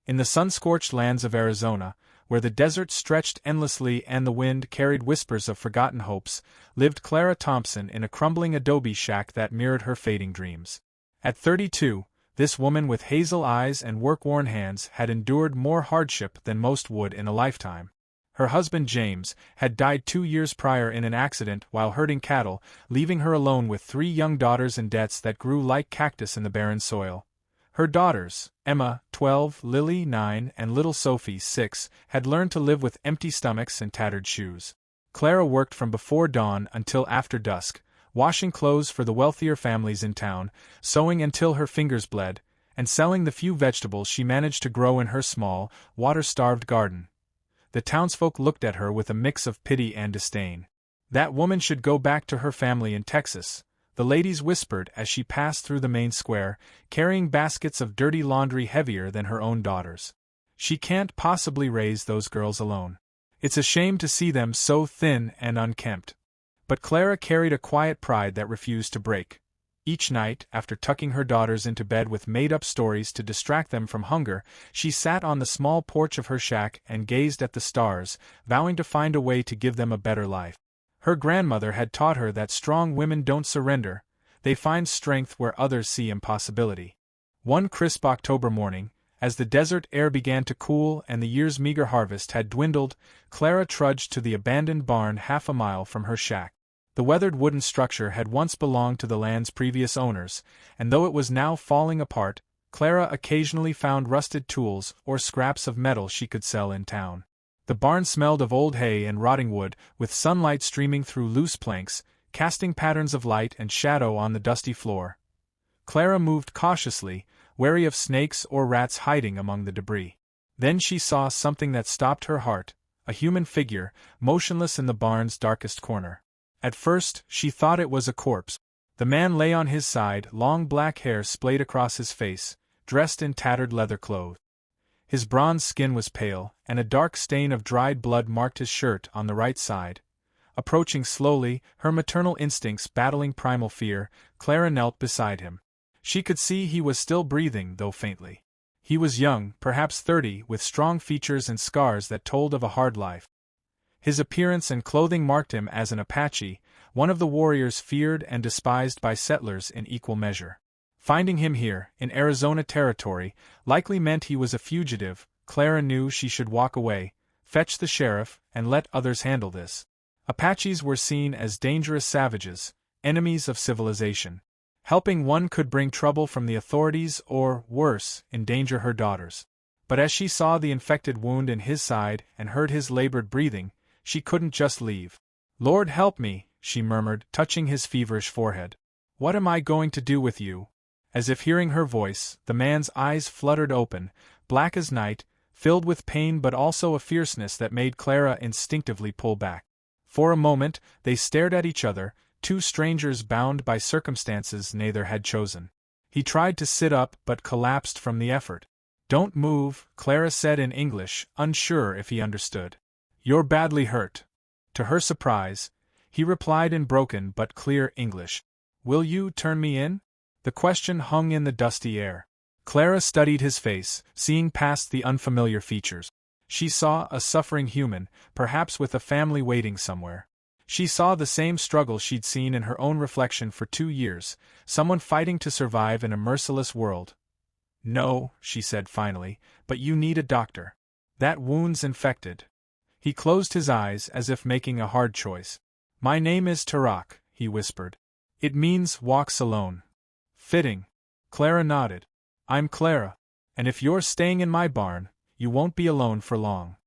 In the sun-scorched lands of Arizona, where the desert stretched endlessly and the wind carried whispers of forgotten hopes, lived Clara Thompson in a crumbling adobe shack that mirrored her fading dreams. At 32, this woman with hazel eyes and work-worn hands had endured more hardship than most would in a lifetime. Her husband James had died 2 years prior in an accident while herding cattle, leaving her alone with 3 young daughters and debts that grew like cactus in the barren soil. Her daughters, Emma, 12, Lily, 9, and little Sophie, 6, had learned to live with empty stomachs and tattered shoes. Clara worked from before dawn until after dusk, washing clothes for the wealthier families in town, sewing until her fingers bled, and selling the few vegetables she managed to grow in her small, water-starved garden. The townsfolk looked at her with a mix of pity and disdain. That woman should go back to her family in Texas, the ladies whispered as she passed through the main square, carrying baskets of dirty laundry heavier than her own daughters. She can't possibly raise those girls alone. It's a shame to see them so thin and unkempt. But Clara carried a quiet pride that refused to break. Each night, after tucking her daughters into bed with made-up stories to distract them from hunger, she sat on the small porch of her shack and gazed at the stars, vowing to find a way to give them a better life. Her grandmother had taught her that strong women don't surrender, they find strength where others see impossibility. One crisp October morning, as the desert air began to cool and the year's meager harvest had dwindled, Clara trudged to the abandoned barn half a mile from her shack. The weathered wooden structure had once belonged to the land's previous owners, and though it was now falling apart, Clara occasionally found rusted tools or scraps of metal she could sell in town. The barn smelled of old hay and rotting wood, with sunlight streaming through loose planks, casting patterns of light and shadow on the dusty floor. Clara moved cautiously, wary of snakes or rats hiding among the debris. Then she saw something that stopped her heart, a human figure, motionless in the barn's darkest corner. At first, she thought it was a corpse. The man lay on his side, long black hair splayed across his face, dressed in tattered leather clothes. His bronze skin was pale, and a dark stain of dried blood marked his shirt on the right side. Approaching slowly, her maternal instincts battling primal fear, Clara knelt beside him. She could see he was still breathing, though faintly. He was young, perhaps 30, with strong features and scars that told of a hard life. His appearance and clothing marked him as an Apache, one of the warriors feared and despised by settlers in equal measure. Finding him here, in Arizona territory, likely meant he was a fugitive. Clara knew she should walk away, fetch the sheriff, and let others handle this. Apaches were seen as dangerous savages, enemies of civilization. Helping one could bring trouble from the authorities or, worse, endanger her daughters. But as she saw the infected wound in his side and heard his labored breathing, she couldn't just leave. "Lord help me," she murmured, touching his feverish forehead. "What am I going to do with you?" As if hearing her voice, the man's eyes fluttered open, black as night, filled with pain but also a fierceness that made Clara instinctively pull back. For a moment, they stared at each other, two strangers bound by circumstances neither had chosen. He tried to sit up but collapsed from the effort. "Don't move," Clara said in English, unsure if he understood. "You're badly hurt." To her surprise, he replied in broken but clear English. "Will you turn me in?" The question hung in the dusty air. Clara studied his face, seeing past the unfamiliar features. She saw a suffering human, perhaps with a family waiting somewhere. She saw the same struggle she'd seen in her own reflection for 2 years, someone fighting to survive in a merciless world. "No," she said finally, "but you need a doctor. That wound's infected." He closed his eyes as if making a hard choice. "My name is Tarak," he whispered. "It means walks alone." "Fitting." Clara nodded. "I'm Clara. And if you're staying in my barn, you won't be alone for long."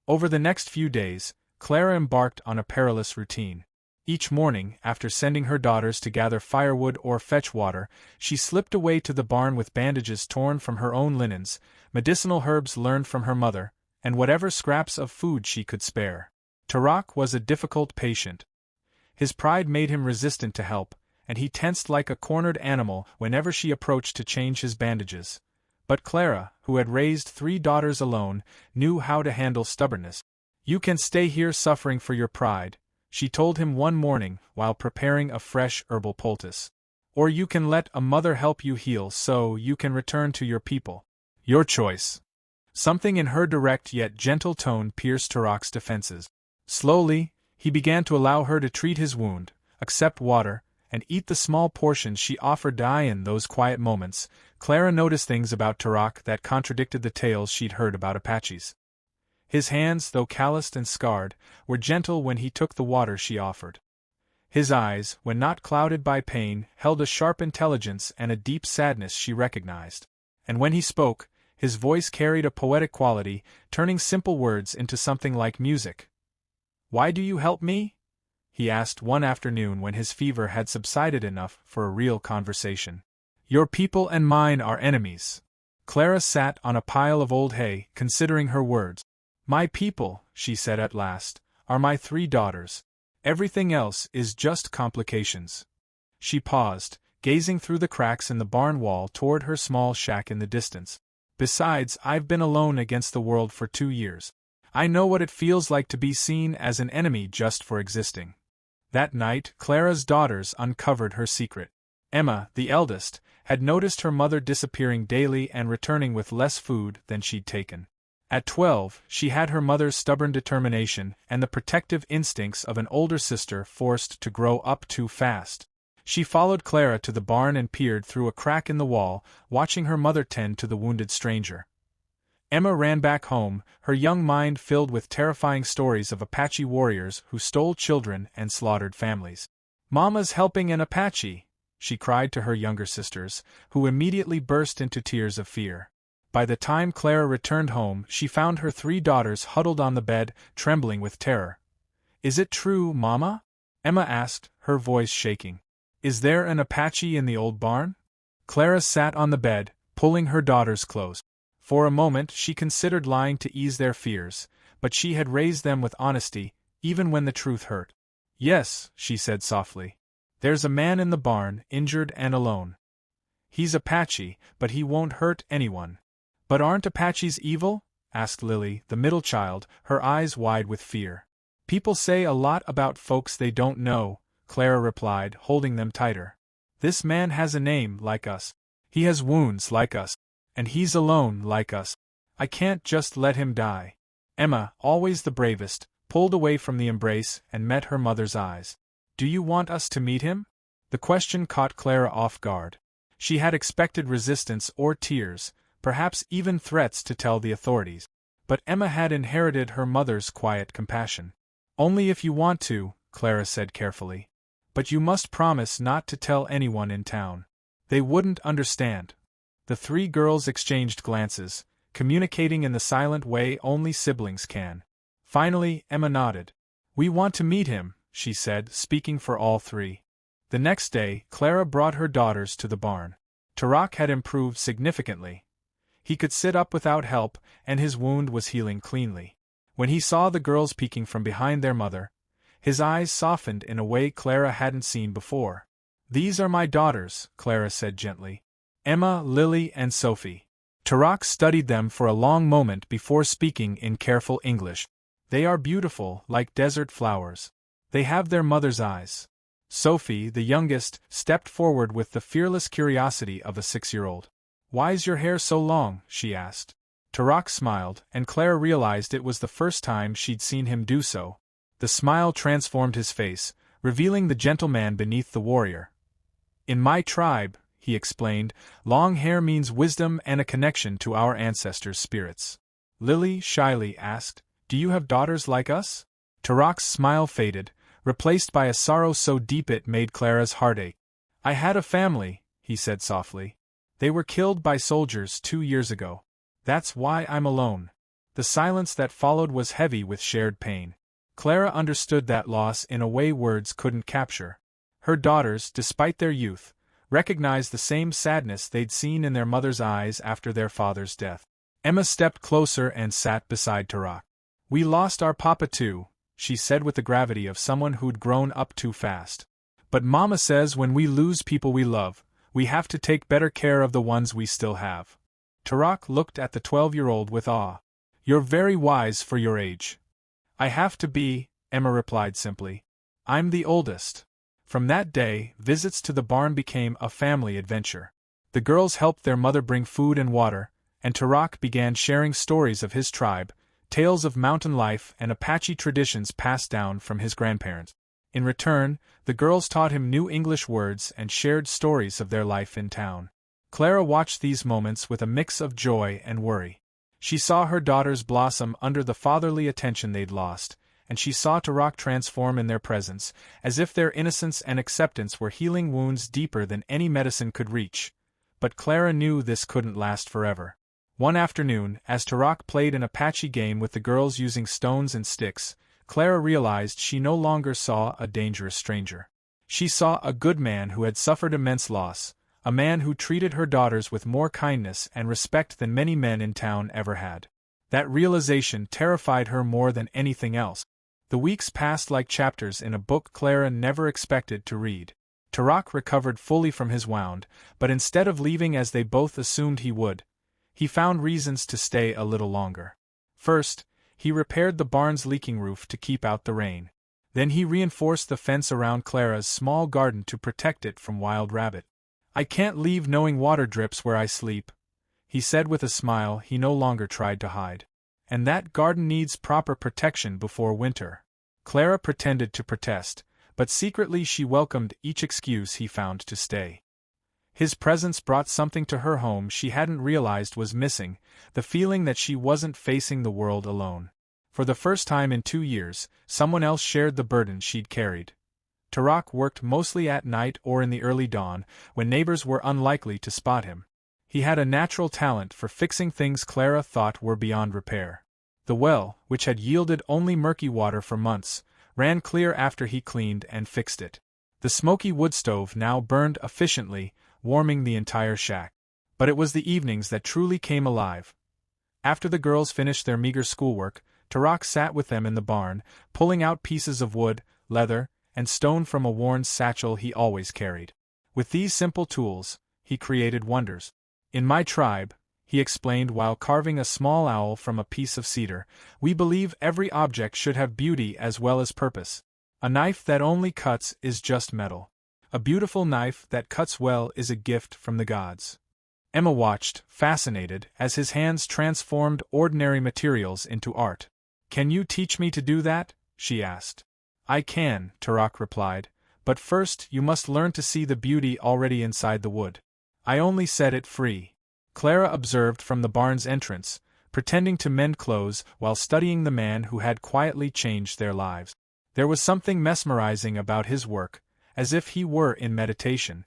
Over the next few days, Clara embarked on a perilous routine. Each morning, after sending her daughters to gather firewood or fetch water, she slipped away to the barn with bandages torn from her own linens, medicinal herbs learned from her mother, and whatever scraps of food she could spare. Tarak was a difficult patient. His pride made him resistant to help, and he tensed like a cornered animal whenever she approached to change his bandages. But Clara, who had raised 3 daughters alone, knew how to handle stubbornness. "You can stay here suffering for your pride," she told him one morning while preparing a fresh herbal poultice. "Or you can let a mother help you heal so you can return to your people. Your choice." Something in her direct yet gentle tone pierced Tarak's defenses. Slowly, he began to allow her to treat his wound, accept water, and eat the small portions she offered to eye. In those quiet moments, Clara noticed things about Tarak that contradicted the tales she'd heard about Apaches. His hands, though calloused and scarred, were gentle when he took the water she offered. His eyes, when not clouded by pain, held a sharp intelligence and a deep sadness she recognized. And when he spoke, his voice carried a poetic quality, turning simple words into something like music. "Why do you help me?" he asked one afternoon when his fever had subsided enough for a real conversation. "Your people and mine are enemies." Clara sat on a pile of old hay, considering her words. "My people," she said at last, "are my 3 daughters. Everything else is just complications." She paused, gazing through the cracks in the barn wall toward her small shack in the distance. "Besides, I've been alone against the world for 2 years. I know what it feels like to be seen as an enemy just for existing." That night, Clara's daughters uncovered her secret. Emma, the eldest, had noticed her mother disappearing daily and returning with less food than she'd taken. At 12, she had her mother's stubborn determination and the protective instincts of an older sister forced to grow up too fast. She followed Clara to the barn and peered through a crack in the wall, watching her mother tend to the wounded stranger. Emma ran back home, her young mind filled with terrifying stories of Apache warriors who stole children and slaughtered families. "Mama's helping an Apache!" she cried to her younger sisters, who immediately burst into tears of fear. By the time Clara returned home, she found her 3 daughters huddled on the bed, trembling with terror. "Is it true, Mama?" Emma asked, her voice shaking. "Is there an Apache in the old barn?" Clara sat on the bed, pulling her daughters close. For a moment she considered lying to ease their fears, but she had raised them with honesty, even when the truth hurt. "Yes," she said softly. "There's a man in the barn, injured and alone. He's Apache, but he won't hurt anyone." "But aren't Apaches evil?" asked Lily, the middle child, her eyes wide with fear. "People say a lot about folks they don't know," Clara replied, holding them tighter. "This man has a name like us. He has wounds like us. And he's alone like us. I can't just let him die." Emma, always the bravest, pulled away from the embrace and met her mother's eyes. "Do you want us to meet him?" The question caught Clara off guard. She had expected resistance or tears, perhaps even threats to tell the authorities. But Emma had inherited her mother's quiet compassion. "Only if you want to," Clara said carefully. "But you must promise not to tell anyone in town. They wouldn't understand." The 3 girls exchanged glances, communicating in the silent way only siblings can. Finally, Emma nodded. "We want to meet him," she said, speaking for all 3. The next day, Clara brought her daughters to the barn. Tarak had improved significantly. He could sit up without help, and his wound was healing cleanly. When he saw the girls peeking from behind their mother, his eyes softened in a way Clara hadn't seen before. "These are my daughters," Clara said gently. "Emma, Lily, and Sophie." Tarak studied them for a long moment before speaking in careful English. "They are beautiful, like desert flowers. They have their mother's eyes." Sophie, the youngest, stepped forward with the fearless curiosity of a 6-year-old. "Why's your hair so long?" she asked. Tarak smiled, and Clara realized it was the first time she'd seen him do so. The smile transformed his face, revealing the gentleman beneath the warrior. "In my tribe," he explained, "long hair means wisdom and a connection to our ancestors' spirits." Lily shyly asked, "Do you have daughters like us?" Tarak's smile faded, replaced by a sorrow so deep it made Clara's heart ache. "I had a family," he said softly. "They were killed by soldiers 2 years ago. That's why I'm alone." The silence that followed was heavy with shared pain. Clara understood that loss in a way words couldn't capture. Her daughters, despite their youth, recognized the same sadness they'd seen in their mother's eyes after their father's death. Emma stepped closer and sat beside Tarak. "We lost our papa too," she said with the gravity of someone who'd grown up too fast. "But Mama says when we lose people we love, we have to take better care of the ones we still have." Tarak looked at the 12-year-old with awe. "You're very wise for your age." "I have to be," Emma replied simply. "I'm the oldest." From that day, visits to the barn became a family adventure. The girls helped their mother bring food and water, and Tarak began sharing stories of his tribe, tales of mountain life and Apache traditions passed down from his grandparents. In return, the girls taught him new English words and shared stories of their life in town. Clara watched these moments with a mix of joy and worry. She saw her daughters blossom under the fatherly attention they'd lost, and she saw Tarak transform in their presence, as if their innocence and acceptance were healing wounds deeper than any medicine could reach. But Clara knew this couldn't last forever. One afternoon, as Tarak played an Apache game with the girls using stones and sticks, Clara realized she no longer saw a dangerous stranger. She saw a good man who had suffered immense loss, a man who treated her daughters with more kindness and respect than many men in town ever had. That realization terrified her more than anything else. The weeks passed like chapters in a book Clara never expected to read. Tarak recovered fully from his wound, but instead of leaving as they both assumed he would, he found reasons to stay a little longer. First, he repaired the barn's leaking roof to keep out the rain. Then he reinforced the fence around Clara's small garden to protect it from wild rabbit. "I can't leave knowing water drips where I sleep," he said with a smile he no longer tried to hide. "And that garden needs proper protection before winter." Clara pretended to protest, but secretly she welcomed each excuse he found to stay. His presence brought something to her home she hadn't realized was missing, the feeling that she wasn't facing the world alone. For the first time in 2 years, someone else shared the burden she'd carried. Tarak worked mostly at night or in the early dawn, when neighbors were unlikely to spot him. He had a natural talent for fixing things Clara thought were beyond repair. The well, which had yielded only murky water for months, ran clear after he cleaned and fixed it. The smoky wood stove now burned efficiently, warming the entire shack. But it was the evenings that truly came alive. After the girls finished their meager schoolwork, Tarak sat with them in the barn, pulling out pieces of wood, leather, and stone from a worn satchel he always carried. With these simple tools, he created wonders. "In my tribe," he explained while carving a small owl from a piece of cedar, "we believe every object should have beauty as well as purpose. A knife that only cuts is just metal. A beautiful knife that cuts well is a gift from the gods." Emma watched, fascinated, as his hands transformed ordinary materials into art. "Can you teach me to do that?" she asked. "I can," Tarak replied, "but first you must learn to see the beauty already inside the wood. I only set it free." Clara observed from the barn's entrance, pretending to mend clothes while studying the man who had quietly changed their lives. There was something mesmerizing about his work, as if he were in meditation.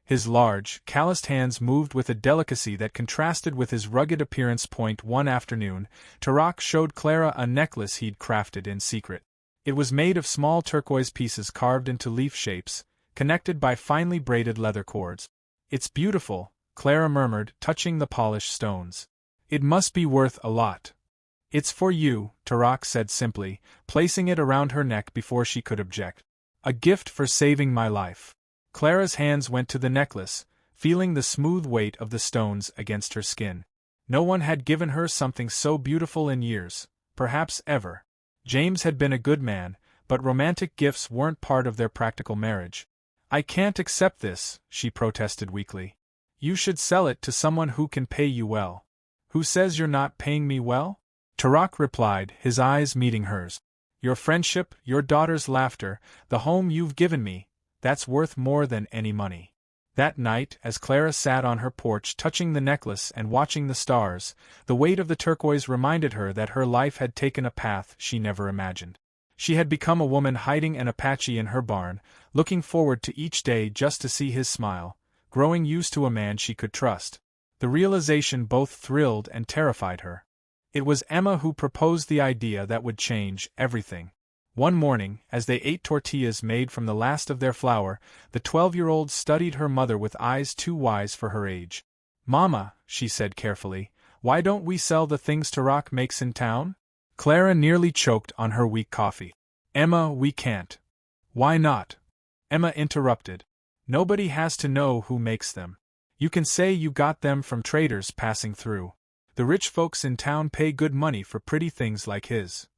His large, calloused hands moved with a delicacy that contrasted with his rugged appearance. One afternoon, Tarak showed Clara a necklace he'd crafted in secret. It was made of small turquoise pieces carved into leaf shapes, connected by finely braided leather cords. "It's beautiful," Clara murmured, touching the polished stones. "It must be worth a lot." "It's for you," Tarak said simply, placing it around her neck before she could object. "A gift for saving my life." Clara's hands went to the necklace, feeling the smooth weight of the stones against her skin. No one had given her something so beautiful in years, perhaps ever. James had been a good man, but romantic gifts weren't part of their practical marriage. "I can't accept this," she protested weakly. "You should sell it to someone who can pay you well." "Who says you're not paying me well?" Tarak replied, his eyes meeting hers. "Your friendship, your daughter's laughter, the home you've given me, that's worth more than any money." That night, as Clara sat on her porch touching the necklace and watching the stars, the weight of the turquoise reminded her that her life had taken a path she never imagined. She had become a woman hiding an Apache in her barn, looking forward to each day just to see his smile, growing used to a man she could trust. The realization both thrilled and terrified her. It was Emma who proposed the idea that would change everything. One morning, as they ate tortillas made from the last of their flour, the 12-year-old studied her mother with eyes too wise for her age. "Mama," she said carefully, "why don't we sell the things Tarak makes in town?" Clara nearly choked on her weak coffee. "Emma, we can't." "Why not?" Emma interrupted. "Nobody has to know who makes them. You can say you got them from traders passing through. The rich folks in town pay good money for pretty things like his."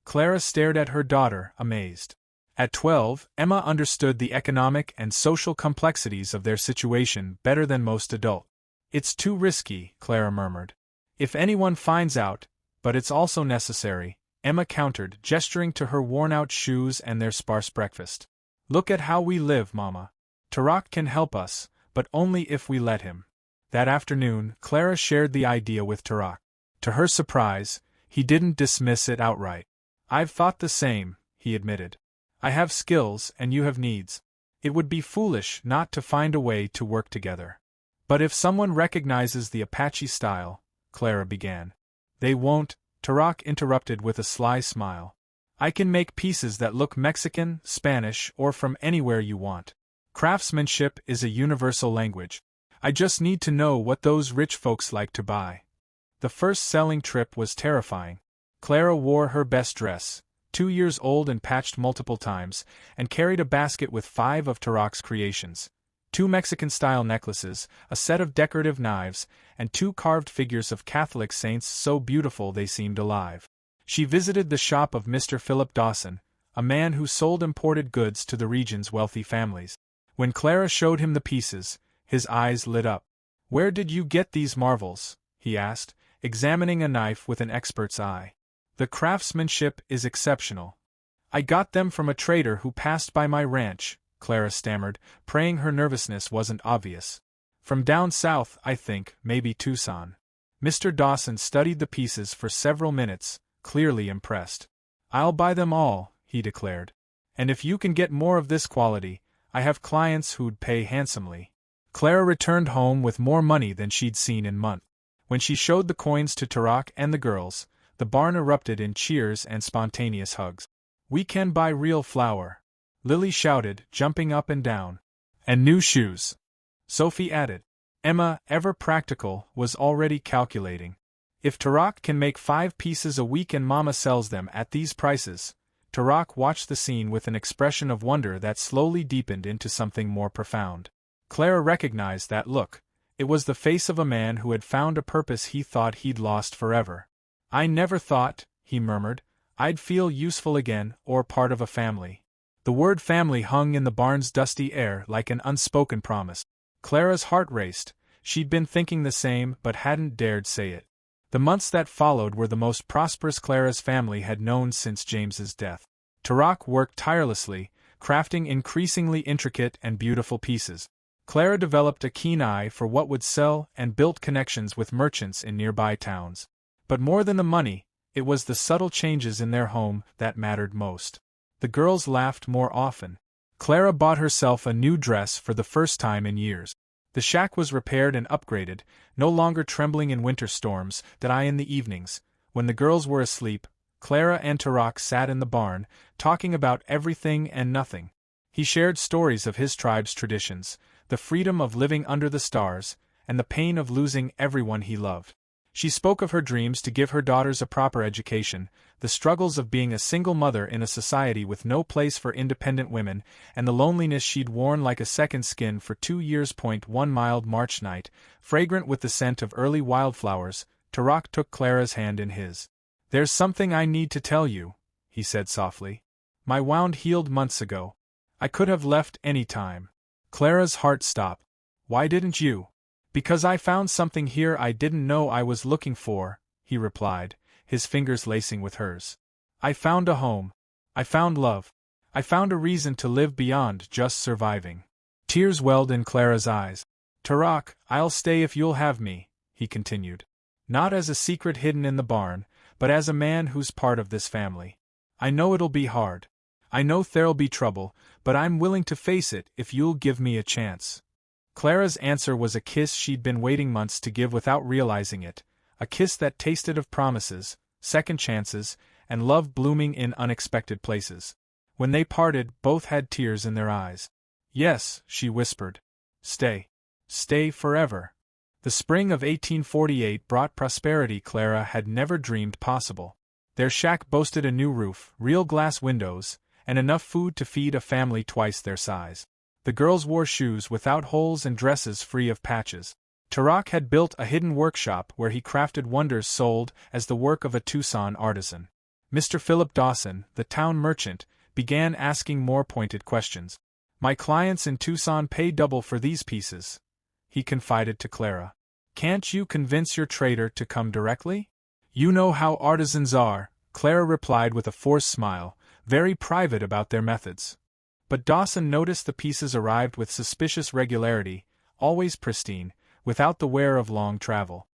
Clara stared at her daughter, amazed. At 12, Emma understood the economic and social complexities of their situation better than most adults. "It's too risky," Clara murmured. If anyone finds out, but it's also necessary, Emma countered, gesturing to her worn-out shoes and their sparse breakfast. Look at how we live, Mama. Tarak can help us, but only if we let him. That afternoon, Clara shared the idea with Tarak. To her surprise, he didn't dismiss it outright. I've thought the same, he admitted. I have skills and you have needs. It would be foolish not to find a way to work together. But if someone recognizes the Apache style, Clara began. They won't, Tarak interrupted with a sly smile. I can make pieces that look Mexican, Spanish, or from anywhere you want. Craftsmanship is a universal language. I just need to know what those rich folks like to buy. The first selling trip was terrifying. Clara wore her best dress, 2 years old and patched multiple times, and carried a basket with 5 of Tarak's creations. 2 Mexican-style necklaces, a set of decorative knives, and 2 carved figures of Catholic saints so beautiful they seemed alive. She visited the shop of Mr. Philip Dawson, a man who sold imported goods to the region's wealthy families. When Clara showed him the pieces, his eyes lit up. "Where did you get these marvels?" he asked, examining a knife with an expert's eye. "The craftsmanship is exceptional. I got them from a trader who passed by my ranch," Clara stammered, praying her nervousness wasn't obvious. "From down south, I think, maybe Tucson." Mr. Dawson studied the pieces for several minutes, clearly impressed. "I'll buy them all," he declared. "And if you can get more of this quality, I have clients who'd pay handsomely." Clara returned home with more money than she'd seen in months. When she showed the coins to Tarak and the girls, the barn erupted in cheers and spontaneous hugs. "We can buy real flour," Lily shouted, jumping up and down. "And new shoes," Sophie added. Emma, ever practical, was already calculating. If Tarak can make 5 pieces a week and Mama sells them at these prices. Tarak watched the scene with an expression of wonder that slowly deepened into something more profound. Clara recognized that look. It was the face of a man who had found a purpose he thought he'd lost forever. "I never thought," he murmured, "I'd feel useful again, or part of a family." The word family hung in the barn's dusty air like an unspoken promise. Clara's heart raced. She'd been thinking the same but hadn't dared say it. The months that followed were the most prosperous Clara's family had known since James's death. Tarak worked tirelessly, crafting increasingly intricate and beautiful pieces. Clara developed a keen eye for what would sell and built connections with merchants in nearby towns. But more than the money, it was the subtle changes in their home that mattered most. The girls laughed more often. Clara bought herself a new dress for the first time in years. The shack was repaired and upgraded, no longer trembling in winter storms. In the evenings, when the girls were asleep, Clara and Tarak sat in the barn, talking about everything and nothing. He shared stories of his tribe's traditions, the freedom of living under the stars, and the pain of losing everyone he loved. She spoke of her dreams to give her daughters a proper education, the struggles of being a single mother in a society with no place for independent women, and the loneliness she'd worn like a second skin for 2 years. One mild March night, fragrant with the scent of early wildflowers, Tarak took Clara's hand in his. "There's something I need to tell you," he said softly. "My wound healed months ago. I could have left any time." Clara's heart stopped. "Why didn't you?" "Because I found something here I didn't know I was looking for," he replied, his fingers lacing with hers. "I found a home. I found love. I found a reason to live beyond just surviving." Tears welled in Clara's eyes. "Tarak, I'll stay if you'll have me," he continued. "Not as a secret hidden in the barn, but as a man who's part of this family. I know it'll be hard. I know there'll be trouble, but I'm willing to face it if you'll give me a chance." Clara's answer was a kiss she'd been waiting months to give without realizing it, a kiss that tasted of promises, second chances, and love blooming in unexpected places. When they parted, both had tears in their eyes. "Yes," she whispered. "Stay. Stay forever." The spring of 1848 brought prosperity Clara had never dreamed possible. Their shack boasted a new roof, real glass windows, and enough food to feed a family twice their size. The girls wore shoes without holes and dresses free of patches. Tarak had built a hidden workshop where he crafted wonders sold as the work of a Tucson artisan. Mr. Philip Dawson, the town merchant, began asking more pointed questions. "My clients in Tucson pay double for these pieces," he confided to Clara. Can't you convince your trader to come directly? You know how artisans are, Clara replied with a forced smile, very private about their methods. But Dawson noticed the pieces arrived with suspicious regularity, always pristine, without the wear of long travel.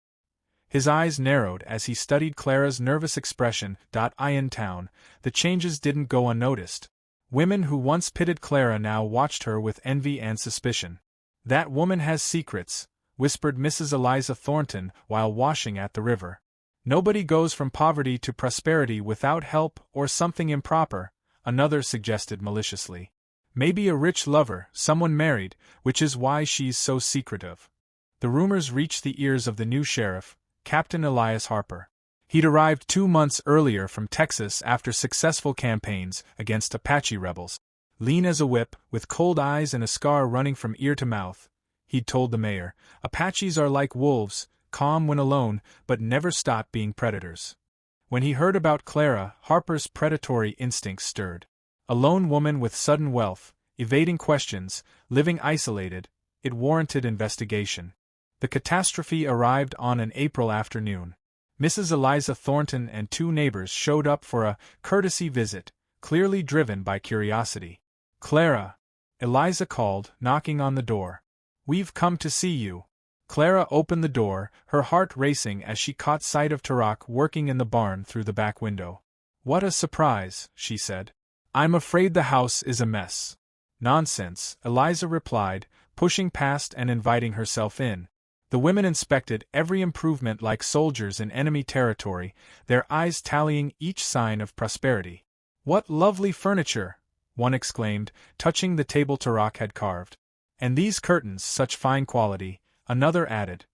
His eyes narrowed as he studied Clara's nervous expression. In town, the changes didn't go unnoticed. Women who once pitied Clara now watched her with envy and suspicion. That woman has secrets, whispered Mrs. Eliza Thornton while washing at the river. Nobody goes from poverty to prosperity without help or something improper, another suggested maliciously. Maybe a rich lover, someone married, which is why she's so secretive. The rumors reached the ears of the new sheriff, Captain Elias Harper. He'd arrived 2 months earlier from Texas after successful campaigns against Apache rebels. Lean as a whip, with cold eyes and a scar running from ear to mouth, he'd told the mayor, Apaches are like wolves, calm when alone, but never stop being predators. When he heard about Clara, Harper's predatory instincts stirred. A lone woman with sudden wealth, evading questions, living isolated, it warranted investigation. The catastrophe arrived on an April afternoon. Mrs. Eliza Thornton and 2 neighbors showed up for a courtesy visit, clearly driven by curiosity. Clara, Eliza called, knocking on the door. We've come to see you. Clara opened the door, her heart racing as she caught sight of Turok working in the barn through the back window. What a surprise, she said. I'm afraid the house is a mess. Nonsense, Eliza replied, pushing past and inviting herself in. The women inspected every improvement like soldiers in enemy territory, their eyes tallying each sign of prosperity. What lovely furniture, one exclaimed, touching the table Turok had carved. And these curtains, such fine quality, another added.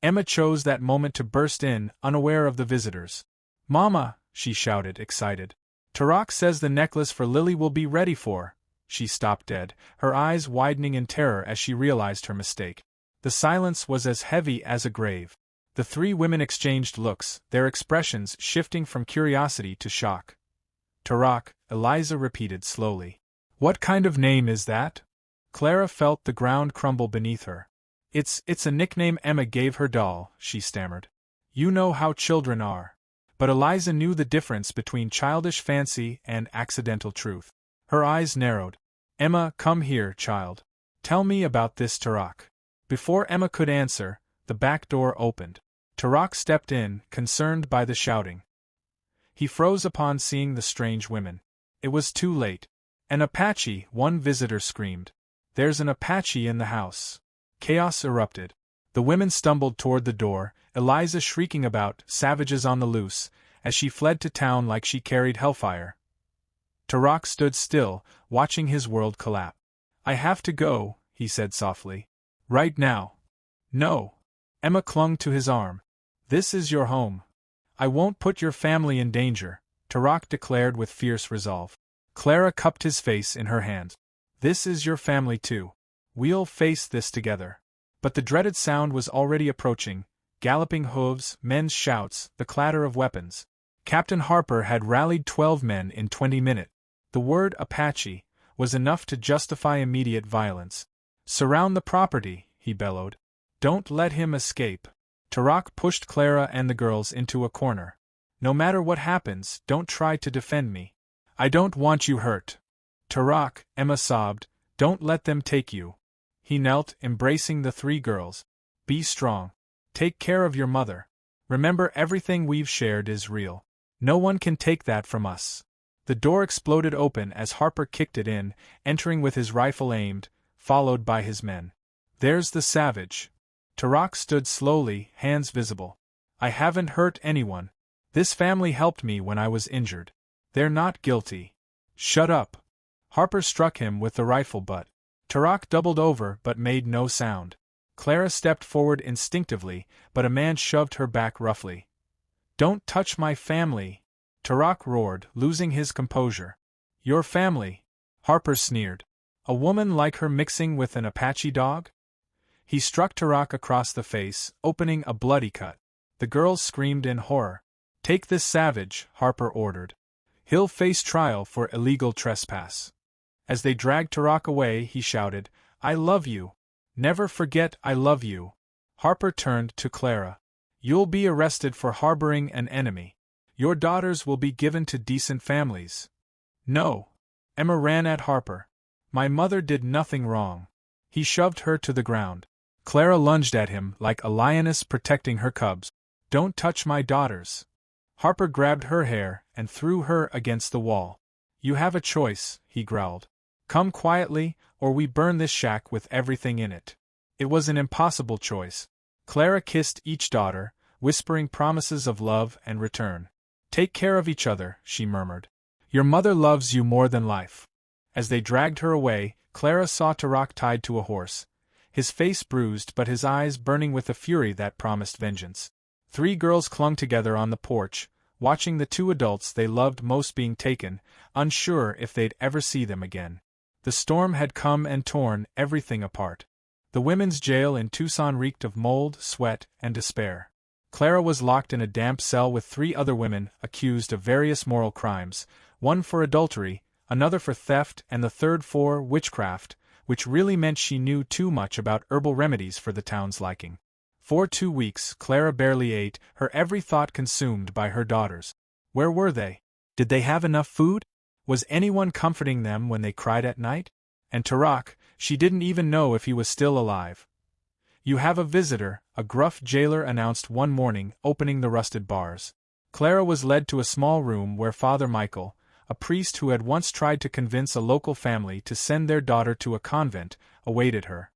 Emma chose that moment to burst in, unaware of the visitors. Mama, she shouted, excited. Turok says the necklace for Lily will be ready for. She stopped dead, her eyes widening in terror as she realized her mistake. The silence was as heavy as a grave. The 3 women exchanged looks, their expressions shifting from curiosity to shock. Turok, Eliza repeated slowly. What kind of name is that? Clara felt the ground crumble beneath her. It's a nickname Emma gave her doll, she stammered. You know how children are. But Eliza knew the difference between childish fancy and accidental truth. Her eyes narrowed. Emma, come here, child. Tell me about this Turok. Before Emma could answer, the back door opened. Turok stepped in, concerned by the shouting. He froze upon seeing the strange women. It was too late. An Apache, one visitor screamed. There's an Apache in the house. Chaos erupted. The women stumbled toward the door, Eliza shrieking about savages on the loose, as she fled to town like she carried hellfire. Turok stood still, watching his world collapse. I have to go, he said softly. Right now. No. Emma clung to his arm. This is your home. I won't put your family in danger, Turok declared with fierce resolve. Clara cupped his face in her hands. This is your family too. We'll face this together. But the dreaded sound was already approaching, galloping hooves, men's shouts, the clatter of weapons. Captain Harper had rallied 12 men in 20 minutes. The word Apache was enough to justify immediate violence. Surround the property, he bellowed. Don't let him escape. Turok pushed Clara and the girls into a corner. No matter what happens, don't try to defend me. I don't want you hurt. Turok, Emma sobbed, don't let them take you. He knelt, embracing the 3 girls. Be strong. Take care of your mother. Remember, everything we've shared is real. No one can take that from us. The door exploded open as Harper kicked it in, entering with his rifle aimed, followed by his men. There's the savage. Turok stood slowly, hands visible. I haven't hurt anyone. This family helped me when I was injured. They're not guilty. Shut up. Harper struck him with the rifle butt. Turok doubled over but made no sound. Clara stepped forward instinctively, but a man shoved her back roughly. Don't touch my family, Turok roared, losing his composure. Your family? Harper sneered. A woman like her mixing with an Apache dog? He struck Turok across the face, opening a bloody cut. The girls screamed in horror. Take this savage, Harper ordered. He'll face trial for illegal trespass. As they dragged Turok away, he shouted, I love you. Never forget I love you. Harper turned to Clara. You'll be arrested for harboring an enemy. Your daughters will be given to decent families. No. Emma ran at Harper. My mother did nothing wrong. He shoved her to the ground. Clara lunged at him like a lioness protecting her cubs. Don't touch my daughters. Harper grabbed her hair and threw her against the wall. You have a choice, he growled. Come quietly, or we burn this shack with everything in it. It was an impossible choice. Clara kissed each daughter, whispering promises of love and return. Take care of each other, she murmured. Your mother loves you more than life. As they dragged her away, Clara saw Tarak tied to a horse, his face bruised but his eyes burning with a fury that promised vengeance. 3 girls clung together on the porch, watching the 2 adults they loved most being taken, unsure if they'd ever see them again. The storm had come and torn everything apart. The women's jail in Tucson reeked of mold, sweat, and despair. Clara was locked in a damp cell with 3 other women accused of various moral crimes, one for adultery, another for theft, and the third for witchcraft, which really meant she knew too much about herbal remedies for the town's liking. For 2 weeks, Clara barely ate, her every thought consumed by her daughters. Where were they? Did they have enough food? Was anyone comforting them when they cried at night? And Tarak, she didn't even know if he was still alive. You have a visitor, a gruff jailer announced one morning, opening the rusted bars. Clara was led to a small room where Father Michael, a priest who had once tried to convince a local family to send their daughter to a convent, awaited her.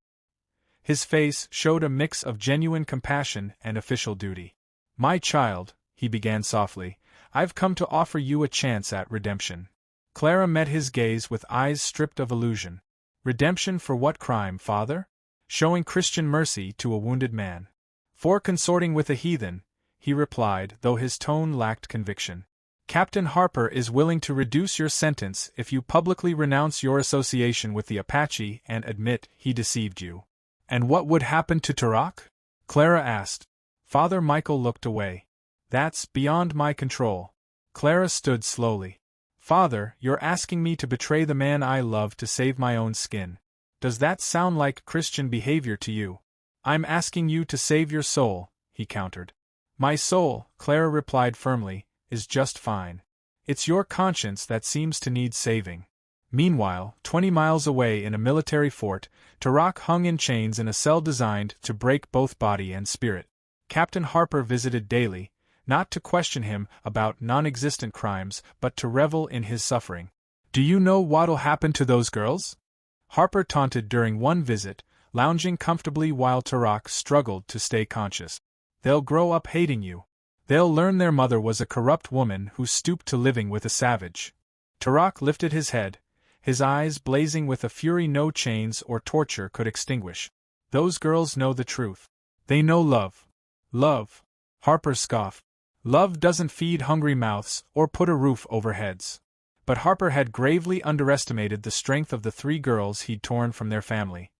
His face showed a mix of genuine compassion and official duty. My child, he began softly, I've come to offer you a chance at redemption. Clara met his gaze with eyes stripped of illusion. Redemption for what crime, Father? Showing Christian mercy to a wounded man. For consorting with a heathen, he replied, though his tone lacked conviction. Captain Harper is willing to reduce your sentence if you publicly renounce your association with the Apache and admit he deceived you. And what would happen to Tarak? Clara asked. Father Michael looked away. That's beyond my control. Clara stood slowly. Father, you're asking me to betray the man I love to save my own skin. Does that sound like Christian behavior to you? I'm asking you to save your soul, he countered. My soul, Clara replied firmly, is just fine. It's your conscience that seems to need saving. Meanwhile, 20 miles away in a military fort, Tarak hung in chains in a cell designed to break both body and spirit. Captain Harper visited daily, not to question him about non-existent crimes, but to revel in his suffering. Do you know what'll happen to those girls? Harper taunted during one visit, lounging comfortably while Tarak struggled to stay conscious. They'll grow up hating you. They'll learn their mother was a corrupt woman who stooped to living with a savage. Tarak lifted his head, his eyes blazing with a fury no chains or torture could extinguish. Those girls know the truth. They know love. Love. Harper scoffed. Love doesn't feed hungry mouths or put a roof over heads. But Harper had gravely underestimated the strength of the 3 girls he'd torn from their family.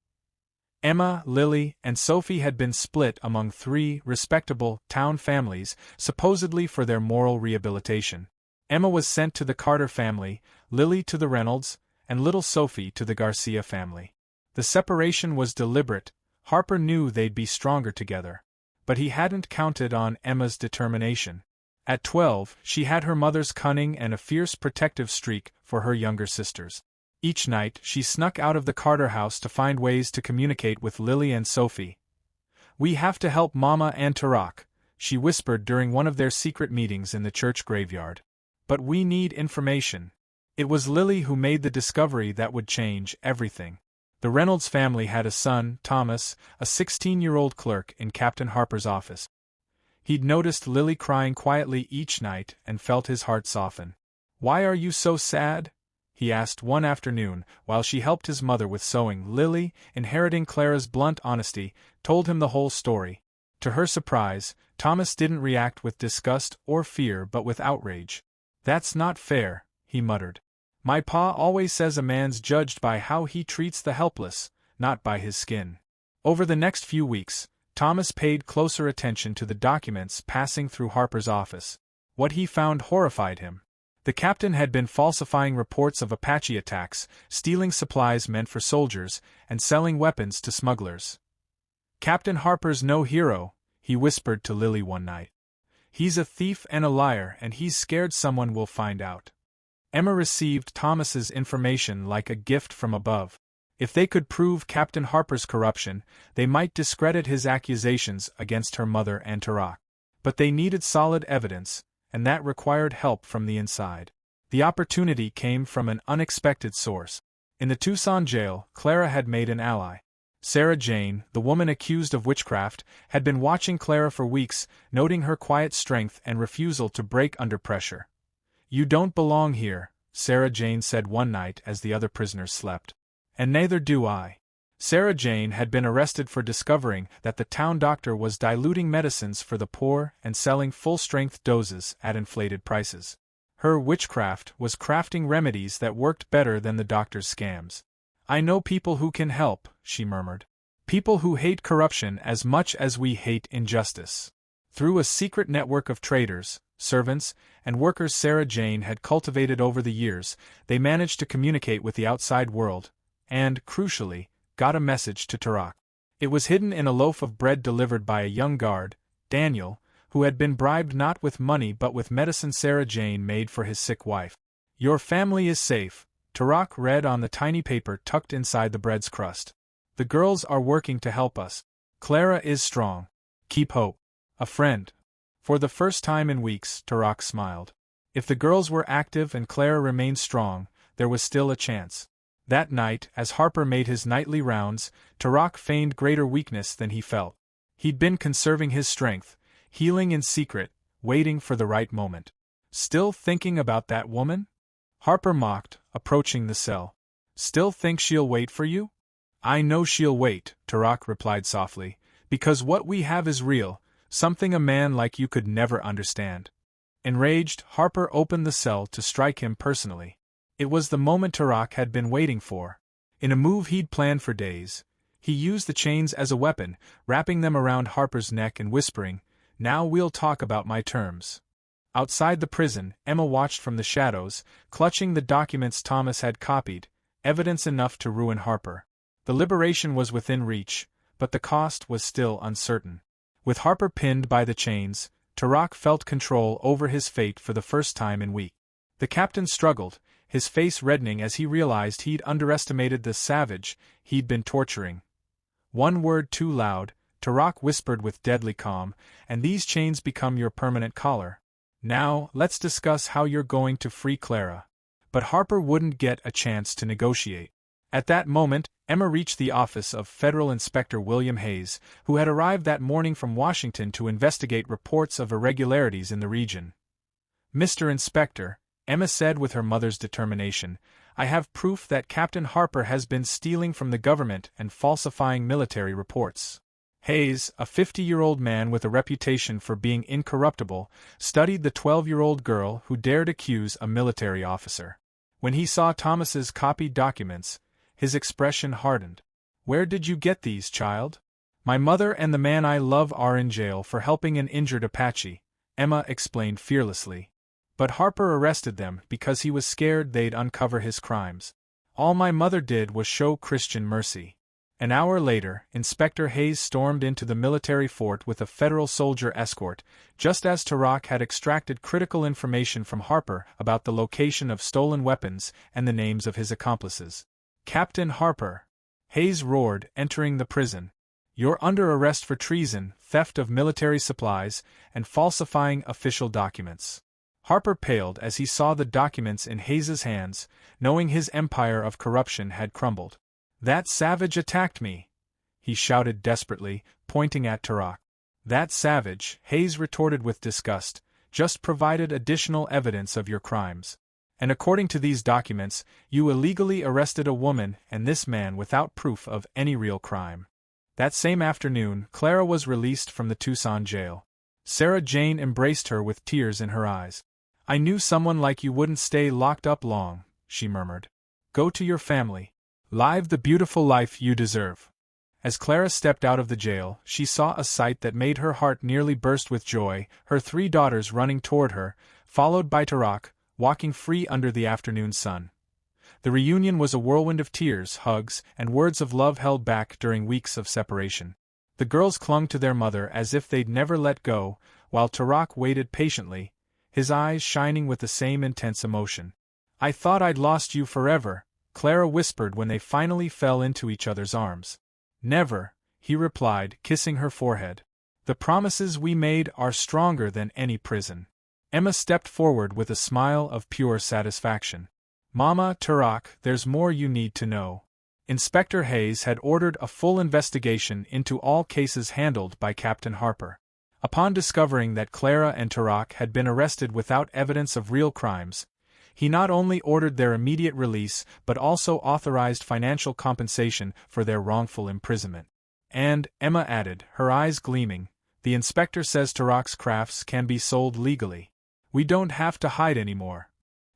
Emma, Lily, and Sophie had been split among 3 respectable town families, supposedly for their moral rehabilitation. Emma was sent to the Carter family, Lily to the Reynolds, and little Sophie to the Garcia family. The separation was deliberate. Harper knew they'd be stronger together. But he hadn't counted on Emma's determination. At 12, she had her mother's cunning and a fierce protective streak for her younger sisters. Each night, she snuck out of the Carter house to find ways to communicate with Lily and Sophie. We have to help Mama and Tarak, she whispered during one of their secret meetings in the church graveyard. But we need information. It was Lily who made the discovery that would change everything. The Reynolds family had a son, Thomas, a 16-year-old clerk in Captain Harper's office. He'd noticed Lily crying quietly each night and felt his heart soften. Why are you so sad? He asked one afternoon while she helped his mother with sewing. Lily, inheriting Clara's blunt honesty, told him the whole story. To her surprise, Thomas didn't react with disgust or fear but with outrage. That's not fair, he muttered. My pa always says a man's judged by how he treats the helpless, not by his skin. Over the next few weeks, Thomas paid closer attention to the documents passing through Harper's office. What he found horrified him. The captain had been falsifying reports of Apache attacks, stealing supplies meant for soldiers, and selling weapons to smugglers. "Captain Harper's no hero," he whispered to Lily one night. "He's a thief and a liar, and he's scared someone will find out." Emma received Thomas's information like a gift from above. If they could prove Captain Harper's corruption, they might discredit his accusations against her mother and Tarak. But they needed solid evidence, and that required help from the inside. The opportunity came from an unexpected source. In the Tucson jail, Clara had made an ally. Sarah Jane, the woman accused of witchcraft, had been watching Clara for weeks, noting her quiet strength and refusal to break under pressure. "You don't belong here," Sarah Jane said one night as the other prisoners slept. "And neither do I." Sarah Jane had been arrested for discovering that the town doctor was diluting medicines for the poor and selling full-strength doses at inflated prices. Her witchcraft was crafting remedies that worked better than the doctor's scams. "I know people who can help," she murmured. "People who hate corruption as much as we hate injustice." Through a secret network of traders, servants, and workers Sarah Jane had cultivated over the years, they managed to communicate with the outside world, and, crucially, got a message to Tarak. It was hidden in a loaf of bread delivered by a young guard, Daniel, who had been bribed not with money but with medicine Sarah Jane made for his sick wife. "Your family is safe," Tarak read on the tiny paper tucked inside the bread's crust. "The girls are working to help us. Clara is strong. Keep hope." A friend. For the first time in weeks, Tarak smiled. If the girls were active and Clara remained strong, there was still a chance. That night, as Harper made his nightly rounds, Tarak feigned greater weakness than he felt. He'd been conserving his strength, healing in secret, waiting for the right moment. "Still thinking about that woman?" Harper mocked, approaching the cell. "Still think she'll wait for you?" "I know she'll wait," Tarak replied softly, "because what we have is real, something a man like you could never understand." Enraged, Harper opened the cell to strike him personally. It was the moment Tarak had been waiting for. In a move he'd planned for days, he used the chains as a weapon, wrapping them around Harper's neck and whispering, "Now we'll talk about my terms." Outside the prison, Emma watched from the shadows, clutching the documents Thomas had copied, evidence enough to ruin Harper. The liberation was within reach, but the cost was still uncertain. With Harper pinned by the chains, Tarak felt control over his fate for the first time in weeks. The captain struggled, his face reddening as he realized he'd underestimated the savage he'd been torturing. "One word too loud," Tarak whispered with deadly calm, "and these chains become your permanent collar. Now, let's discuss how you're going to free Clara." But Harper wouldn't get a chance to negotiate. At that moment, Emma reached the office of Federal Inspector William Hayes, who had arrived that morning from Washington to investigate reports of irregularities in the region. "Mr. Inspector," Emma said with her mother's determination, "I have proof that Captain Harper has been stealing from the government and falsifying military reports." Hayes, a 50-year-old man with a reputation for being incorruptible, studied the 12-year-old girl who dared accuse a military officer. When he saw Thomas's copied documents, his expression hardened. "Where did you get these, child?" "My mother and the man I love are in jail for helping an injured Apache," Emma explained fearlessly. "But Harper arrested them because he was scared they'd uncover his crimes. All my mother did was show Christian mercy." An hour later, Inspector Hayes stormed into the military fort with a federal soldier escort, just as Tarak had extracted critical information from Harper about the location of stolen weapons and the names of his accomplices. "Captain Harper!" Hayes roared, entering the prison. "You're under arrest for treason, theft of military supplies, and falsifying official documents." Harper paled as he saw the documents in Hayes's hands, knowing his empire of corruption had crumbled. "That savage attacked me!" he shouted desperately, pointing at Tarak. "That savage," Hayes retorted with disgust, "just provided additional evidence of your crimes. And according to these documents, you illegally arrested a woman and this man without proof of any real crime." That same afternoon, Clara was released from the Tucson jail. Sarah Jane embraced her with tears in her eyes. "I knew someone like you wouldn't stay locked up long," she murmured. "Go to your family. Live the beautiful life you deserve." As Clara stepped out of the jail, she saw a sight that made her heart nearly burst with joy, her 3 daughters running toward her, followed by Tarak, walking free under the afternoon sun. The reunion was a whirlwind of tears, hugs, and words of love held back during weeks of separation. The girls clung to their mother as if they'd never let go, while Tarak waited patiently, his eyes shining with the same intense emotion. "I thought I'd lost you forever," Clara whispered when they finally fell into each other's arms. "Never," he replied, kissing her forehead. "The promises we made are stronger than any prison." Emma stepped forward with a smile of pure satisfaction. "Mama, Tarak, there's more you need to know." Inspector Hayes had ordered a full investigation into all cases handled by Captain Harper. Upon discovering that Clara and Tarak had been arrested without evidence of real crimes, he not only ordered their immediate release but also authorized financial compensation for their wrongful imprisonment. "And," Emma added, her eyes gleaming, "the inspector says Tarak's crafts can be sold legally. We don't have to hide anymore."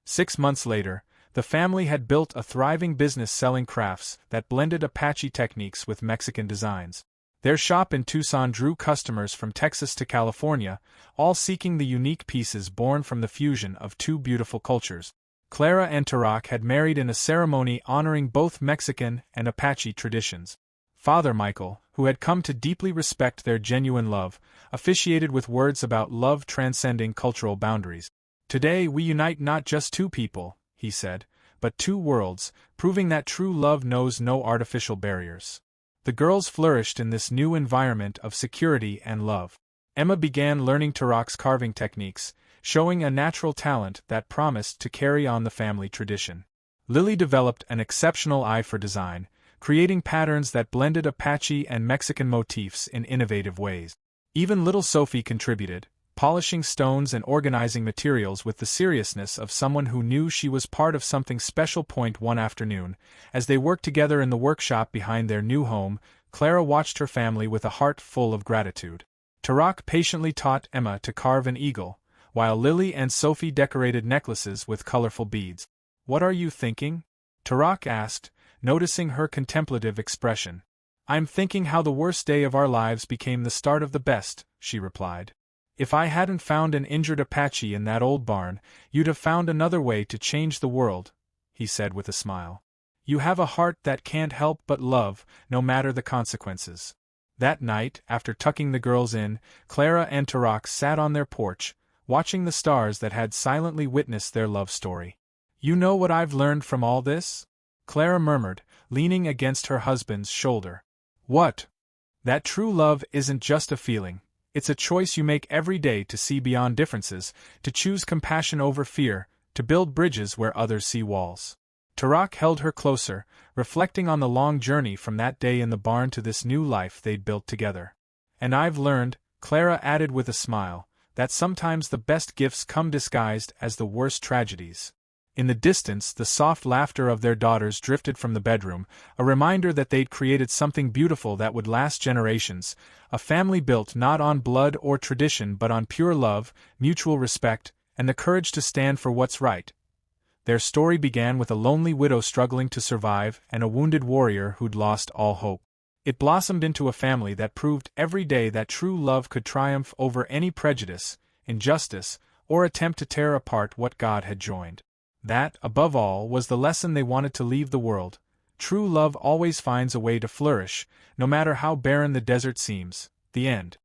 6 months later, the family had built a thriving business selling crafts that blended Apache techniques with Mexican designs. Their shop in Tucson drew customers from Texas to California, all seeking the unique pieces born from the fusion of two beautiful cultures. Clara and Tarak had married in a ceremony honoring both Mexican and Apache traditions. Father Michael, who had come to deeply respect their genuine love, officiated with words about love transcending cultural boundaries. "Today we unite not just two people," he said, "but two worlds, proving that true love knows no artificial barriers." The girls flourished in this new environment of security and love. Emma began learning Tarak's carving techniques, showing a natural talent that promised to carry on the family tradition. Lily developed an exceptional eye for design, creating patterns that blended Apache and Mexican motifs in innovative ways. Even little Sophie contributed, polishing stones and organizing materials with the seriousness of someone who knew she was part of something special. One afternoon, as they worked together in the workshop behind their new home, Clara watched her family with a heart full of gratitude. Tarak patiently taught Emma to carve an eagle, while Lily and Sophie decorated necklaces with colorful beads. "What are you thinking?" Tarak asked, noticing her contemplative expression. "I'm thinking how the worst day of our lives became the start of the best," she replied. "If I hadn't found an injured Apache in that old barn, you'd have found another way to change the world," he said with a smile. "You have a heart that can't help but love, no matter the consequences." That night, after tucking the girls in, Clara and Tarak sat on their porch, watching the stars that had silently witnessed their love story. "You know what I've learned from all this?" Clara murmured, leaning against her husband's shoulder. "What?" "That true love isn't just a feeling. It's a choice you make every day to see beyond differences, to choose compassion over fear, to build bridges where others see walls." Tarak held her closer, reflecting on the long journey from that day in the barn to this new life they'd built together. "And I've learned," Clara added with a smile, "that sometimes the best gifts come disguised as the worst tragedies." In the distance, the soft laughter of their daughters drifted from the bedroom, a reminder that they'd created something beautiful that would last generations, a family built not on blood or tradition but on pure love, mutual respect, and the courage to stand for what's right. Their story began with a lonely widow struggling to survive and a wounded warrior who'd lost all hope. It blossomed into a family that proved every day that true love could triumph over any prejudice, injustice, or attempt to tear apart what God had joined. That, above all, was the lesson they wanted to leave the world. True love always finds a way to flourish, no matter how barren the desert seems. The end.